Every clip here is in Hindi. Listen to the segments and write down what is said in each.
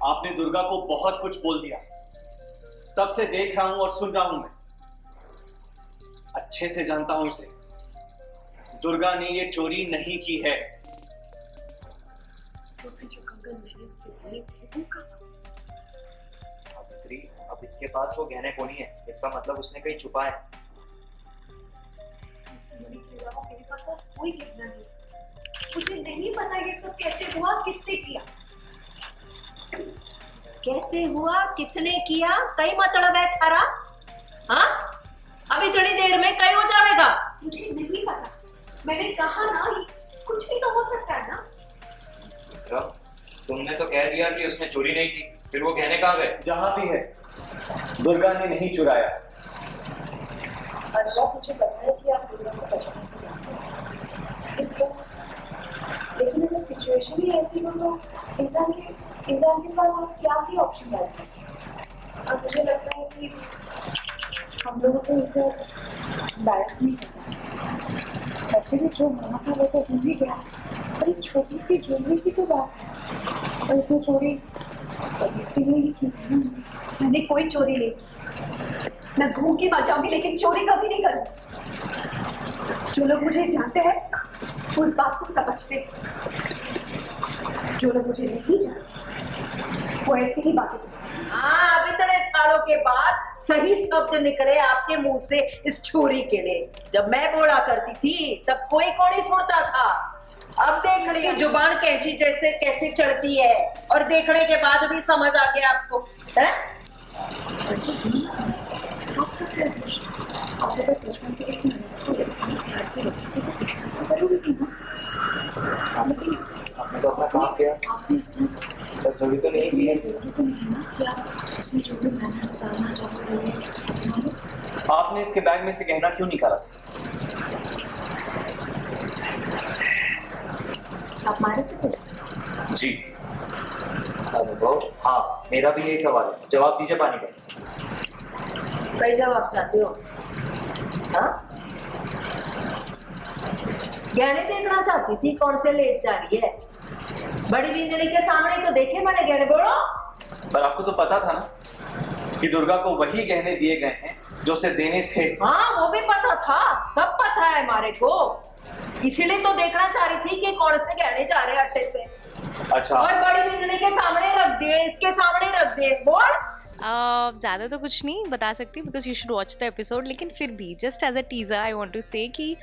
आपने दुर्गा को बहुत कुछ बोल दिया। तब से देख रहा हूं और सुन रहा हूं मैं। अच्छे से जानता हूं इसे। दुर्गा ने ये चोरी नहीं की है। तो फिर जो कंगन मैंने उससे लिए थे वो कहाँ? सावित्री, अब इसके पास वो गहने को नहीं है, इसका मतलब उसने कहीं छुपा है। इस चोरी के अलावा मेरे पास और कोई गहना नहीं। मुझे नहीं पता ये सब कैसे हुआ, किसने किया। कैसे हुआ, किसने किया, कई मतलब है थारा। हाँ, अब इतनी देर में कई हो जाएगा। मुझे नहीं पता, मैंने कहा ना, ये कुछ भी तो हो सकता है ना। तुमने तो कह दिया कि उसने चोरी नहीं की, फिर वो गहने कहाँ गए? जहां भी है, दुर्गा ने नहीं चुराया। अनुराग, मुझे पता है कि आप दुर्गा को बचपन से जानते हैं, इंटरेस्ट, लेकिन अगर सिचुएशन ही ऐसी हो तो इंसान के पास और क्या ही ऑप्शन रहता है। और मुझे लगता है कि हम लोगों को इसे एम्बैरस नहीं करना चाहिए। वैसे भी जो होना था वो तो हो ही गया, पर एक छोटी सी ज्वेलरी की तो बात है, और इसने चोरी इसके लिए ही की थी ना। मैंने कोई चोरी नहीं की। मैं भूखी मर जाऊंगी लेकिन चोरी कभी नहीं करूंगी। जो लोग मुझे जानते हैं वो इस बात को समझते हैं, जो लोग मुझे नहीं जानते वो ऐसे ही बातें करते हैं। हाँ, अब इतने सालों के बाद सही शब्द निकले आपके मुंह से इस छोरी के लिए। जब मैं बोला करती थी तब कोई कौन ही सुनता था। अब देख रही जुबान कैंची जैसे कैसे चढ़ती है, और देखने के बाद भी समझ आ गया आपको है? आपका क्या दोष? आप अगर बचपन से किसी को प्यार से रखते तो विश्वास तो करोगे ना। लेकिन आपने तो अपना काम किया, आपने पर चोरी तो नहीं की है। जरूरी तो नहीं ना कि आप उसमें जो भी मैनर्स डालना चाहते हो। आपने इसके बैग में से गहना क्यों निकाला? आप मारे से पूछे? जी अनुभव, हाँ, मेरा भी यही सवाल है, जवाब दीजिए पानी का। कई जवाब चाहते हो? हाँ, गहने देखना चाहती थी, कौन से ले जा रही है? बड़ी बिजली के सामने तो देखे मैंने गहने, बोलो। पर आपको तो पता था ना कि दुर्गा को वही गहने दिए गए हैं जो उसे देने थे। हाँ, वो भी पता था, सब पता है हमारे को। इसीलिए तो देखना चाह रही थी कि कौन से गहने जा रहे हैं अट्टे से। अच्छा, और बड़ी बिजली के सामने रख दिए, इसके सामने रख दिए, बोल। ज़्यादा तो कुछ नहीं बता सकती because you should watch the episode, लेकिन फिर भी just as a teaser I want to say कि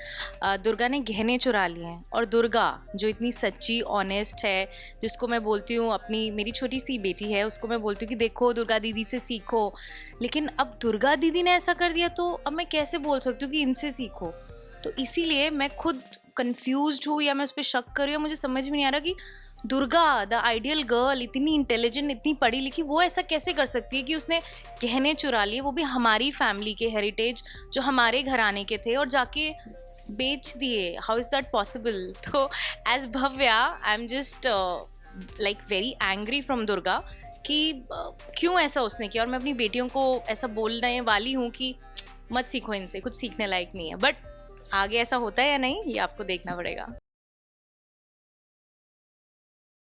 दुर्गा ने गहने चुरा लिए हैं। और दुर्गा जो इतनी सच्ची ऑनेस्ट है, जिसको मैं बोलती हूँ अपनी, मेरी छोटी सी बेटी है, उसको मैं बोलती हूँ कि देखो दुर्गा दीदी से सीखो, लेकिन अब दुर्गा दीदी ने ऐसा कर दिया तो अब मैं कैसे बोल सकती हूँ कि इनसे सीखो। तो इसीलिए मैं खुद कन्फ्यूज्ड हूँ, या मैं उस पर शक कर रही हूँ। मुझे समझ में नहीं आ रहा कि दुर्गा द आइडियल गर्ल, इतनी इंटेलिजेंट, इतनी पढ़ी लिखी, वो ऐसा कैसे कर सकती है कि उसने गहने चुरा लिए, वो भी हमारी फैमिली के हेरिटेज जो हमारे घराने के थे, और जाके बेच दिए। How is that possible? तो as Bhavya I am just like very angry from Durga कि क्यों ऐसा उसने किया। और मैं अपनी बेटियों को ऐसा बोलने वाली हूँ कि मत सीखो इनसे, कुछ सीखने लायक नहीं है। बट आगे ऐसा होता है या नहीं, ये आपको देखना पड़ेगा।